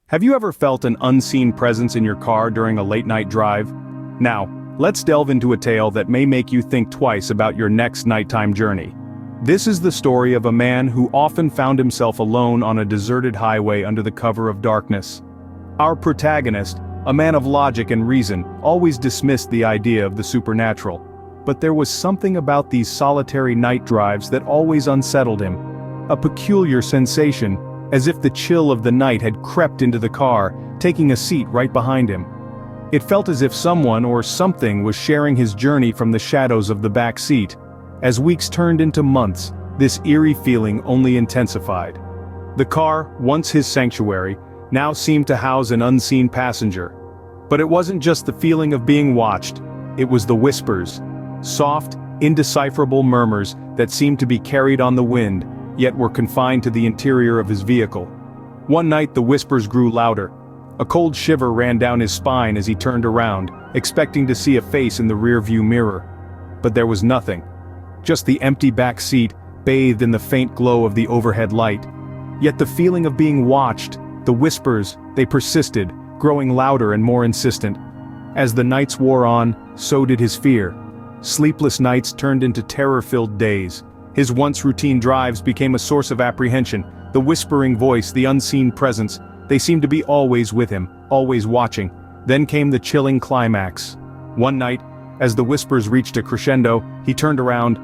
Have you ever felt an unseen presence in your car during a late-night drive? Now, let's delve into a tale that may make you think twice about your next nighttime journey. This is the story of a man who often found himself alone on a deserted highway under the cover of darkness. Our protagonist, a man of logic and reason, always dismissed the idea of the supernatural. But there was something about these solitary night drives that always unsettled him. A peculiar sensation, as if the chill of the night had crept into the car, taking a seat right behind him. It felt as if someone or something was sharing his journey from the shadows of the back seat. As weeks turned into months, this eerie feeling only intensified. The car, once his sanctuary, now seemed to house an unseen passenger. But it wasn't just the feeling of being watched, it was the whispers. Soft, indecipherable murmurs that seemed to be carried on the wind, yet were confined to the interior of his vehicle. One night the whispers grew louder. A cold shiver ran down his spine as he turned around, expecting to see a face in the rearview mirror. But there was nothing. Just the empty back seat, bathed in the faint glow of the overhead light. Yet the feeling of being watched, the whispers, they persisted, growing louder and more insistent. As the nights wore on, so did his fear. Sleepless nights turned into terror-filled days. His once routine drives became a source of apprehension. The whispering voice, the unseen presence, they seemed to be always with him, always watching. Then came the chilling climax. One night, as the whispers reached a crescendo, he turned around,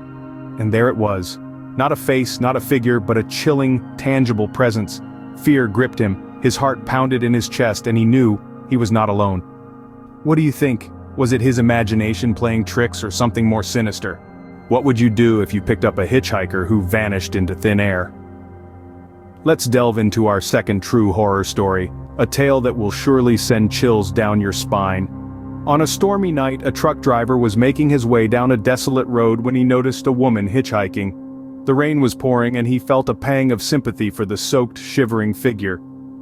and there it was. Not a face, not a figure, but a chilling, tangible presence. Fear gripped him, his heart pounded in his chest, and he knew he was not alone. What do you think? Was it his imagination playing tricks or something more sinister? What would you do if you picked up a hitchhiker who vanished into thin air? Let's delve into our second true horror story, a tale that will surely send chills down your spine. On a stormy night, a truck driver was making his way down a desolate road when he noticed a woman hitchhiking. The rain was pouring and he felt a pang of sympathy for the soaked, shivering figure.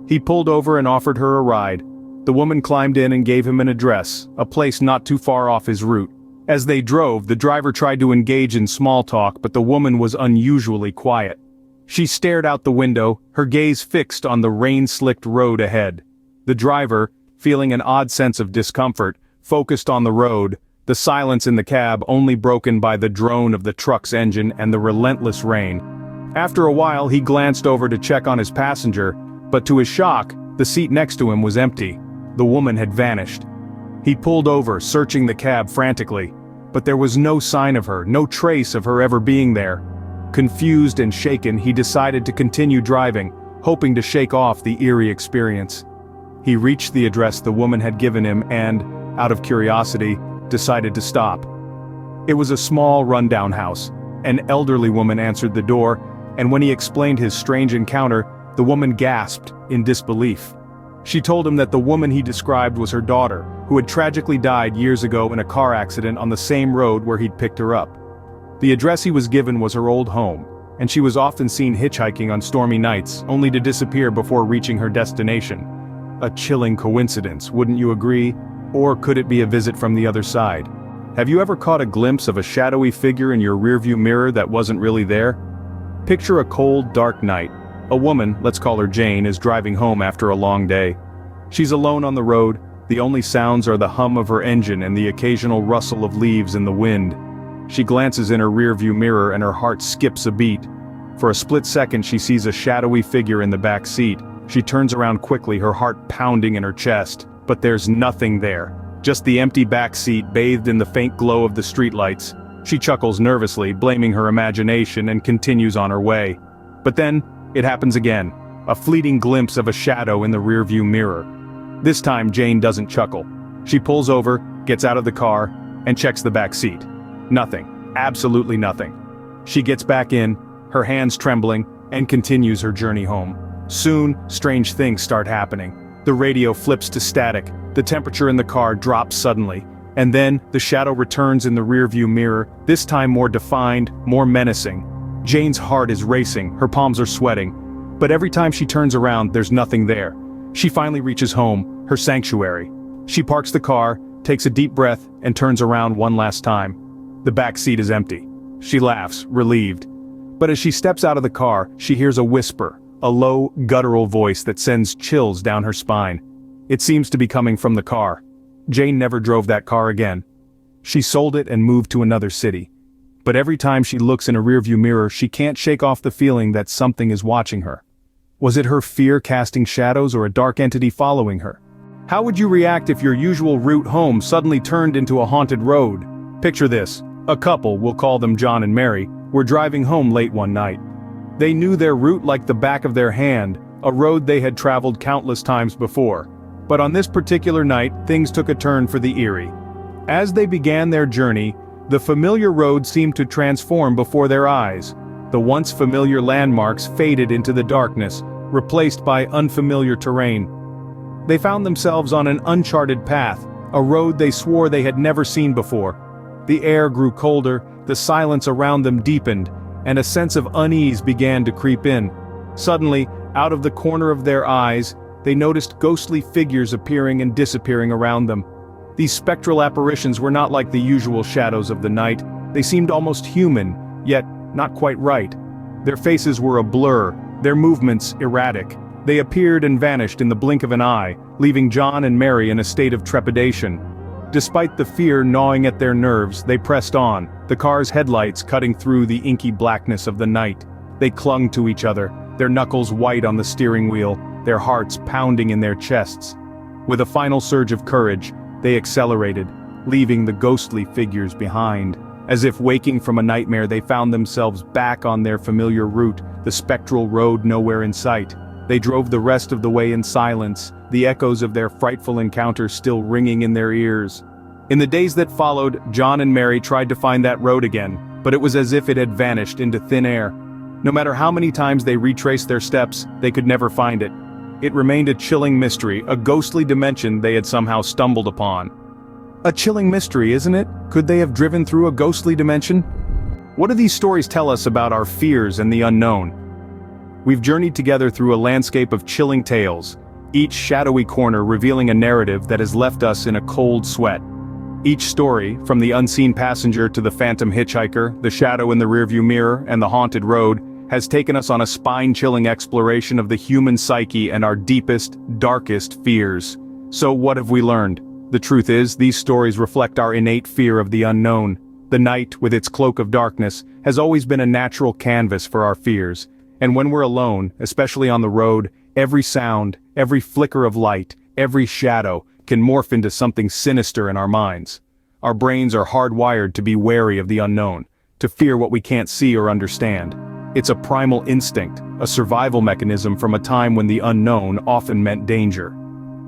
He pulled over and offered her a ride. The woman climbed in and gave him an address, a place not too far off his route. As they drove, the driver tried to engage in small talk, but the woman was unusually quiet. She stared out the window, her gaze fixed on the rain-slicked road ahead. The driver, feeling an odd sense of discomfort, focused on the road, the silence in the cab only broken by the drone of the truck's engine and the relentless rain. After a while, he glanced over to check on his passenger, but to his shock, the seat next to him was empty. The woman had vanished. He pulled over, searching the cab frantically, but there was no sign of her, no trace of her ever being there. Confused and shaken, he decided to continue driving, hoping to shake off the eerie experience. He reached the address the woman had given him and, out of curiosity, decided to stop. It was a small, rundown house. An elderly woman answered the door, and when he explained his strange encounter, the woman gasped in disbelief. She told him that the woman he described was her daughter, who had tragically died years ago in a car accident on the same road where he'd picked her up. The address he was given was her old home, and she was often seen hitchhiking on stormy nights, only to disappear before reaching her destination. A chilling coincidence, wouldn't you agree? Or could it be a visit from the other side? Have you ever caught a glimpse of a shadowy figure in your rearview mirror that wasn't really there? Picture a cold, dark night. A woman, let's call her Jane, is driving home after a long day. She's alone on the road, the only sounds are the hum of her engine and the occasional rustle of leaves in the wind. She glances in her rearview mirror and her heart skips a beat. For a split second she sees a shadowy figure in the back seat. She turns around quickly, her heart pounding in her chest. But there's nothing there. Just the empty back seat bathed in the faint glow of the streetlights. She chuckles nervously, blaming her imagination, and continues on her way. But then, it happens again. A fleeting glimpse of a shadow in the rearview mirror. This time Jane doesn't chuckle. She pulls over, gets out of the car, and checks the back seat. Nothing. Absolutely nothing. She gets back in, her hands trembling, and continues her journey home. Soon, strange things start happening. The radio flips to static, the temperature in the car drops suddenly, and then, the shadow returns in the rearview mirror, this time more defined, more menacing. Jane's heart is racing, her palms are sweating. But every time she turns around, there's nothing there. She finally reaches home, her sanctuary. She parks the car, takes a deep breath, and turns around one last time. The back seat is empty. She laughs, relieved. But as she steps out of the car, she hears a whisper, a low, guttural voice that sends chills down her spine. It seems to be coming from the car. Jane never drove that car again. She sold it and moved to another city. But every time she looks in a rearview mirror, she can't shake off the feeling that something is watching her. Was it her fear casting shadows or a dark entity following her? How would you react if your usual route home suddenly turned into a haunted road? Picture this. A couple, we'll call them John and Mary, were driving home late one night. They knew their route like the back of their hand, a road they had traveled countless times before. But on this particular night, things took a turn for the eerie. As they began their journey, the familiar road seemed to transform before their eyes. The once familiar landmarks faded into the darkness, replaced by unfamiliar terrain. They found themselves on an uncharted path, a road they swore they had never seen before. The air grew colder, the silence around them deepened, and a sense of unease began to creep in. Suddenly, out of the corner of their eyes, they noticed ghostly figures appearing and disappearing around them. These spectral apparitions were not like the usual shadows of the night. They seemed almost human, yet not quite right. Their faces were a blur, their movements erratic. They appeared and vanished in the blink of an eye, leaving John and Mary in a state of trepidation. Despite the fear gnawing at their nerves, they pressed on, the car's headlights cutting through the inky blackness of the night. They clung to each other, their knuckles white on the steering wheel, their hearts pounding in their chests. With a final surge of courage, they accelerated, leaving the ghostly figures behind. As if waking from a nightmare, they found themselves back on their familiar route, the spectral road nowhere in sight. They drove the rest of the way in silence, the echoes of their frightful encounter still ringing in their ears. In the days that followed, John and Mary tried to find that road again, but it was as if it had vanished into thin air. No matter how many times they retraced their steps, they could never find it. It remained a chilling mystery, a ghostly dimension they had somehow stumbled upon. A chilling mystery, isn't it? Could they have driven through a ghostly dimension? What do these stories tell us about our fears and the unknown? We've journeyed together through a landscape of chilling tales, each shadowy corner revealing a narrative that has left us in a cold sweat. Each story, from the unseen passenger to the phantom hitchhiker, the shadow in the rearview mirror, and the haunted road, has taken us on a spine-chilling exploration of the human psyche and our deepest, darkest fears. So what have we learned? The truth is, these stories reflect our innate fear of the unknown. The night, with its cloak of darkness, has always been a natural canvas for our fears. And when we're alone, especially on the road, every sound, every flicker of light, every shadow, can morph into something sinister in our minds. Our brains are hardwired to be wary of the unknown, to fear what we can't see or understand. It's a primal instinct, a survival mechanism from a time when the unknown often meant danger.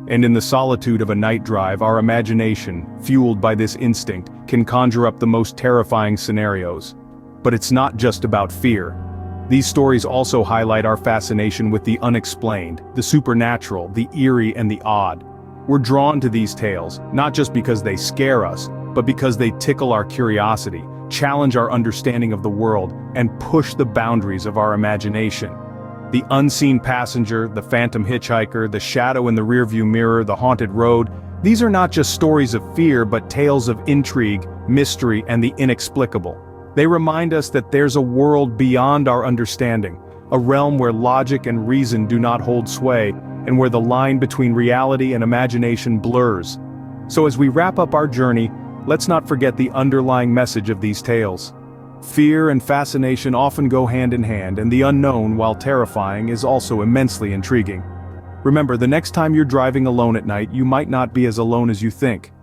And in the solitude of a night drive, our imagination, fueled by this instinct, can conjure up the most terrifying scenarios. But it's not just about fear. These stories also highlight our fascination with the unexplained, the supernatural, the eerie, and the odd. We're drawn to these tales, not just because they scare us, but because they tickle our curiosity, challenge our understanding of the world, and push the boundaries of our imagination. The unseen passenger, the phantom hitchhiker, the shadow in the rearview mirror, the haunted road, these are not just stories of fear but tales of intrigue, mystery, and the inexplicable. They remind us that there's a world beyond our understanding, a realm where logic and reason do not hold sway, and where the line between reality and imagination blurs. So as we wrap up our journey, let's not forget the underlying message of these tales. Fear and fascination often go hand in hand, and the unknown, while terrifying, is also immensely intriguing. Remember, the next time you're driving alone at night, you might not be as alone as you think.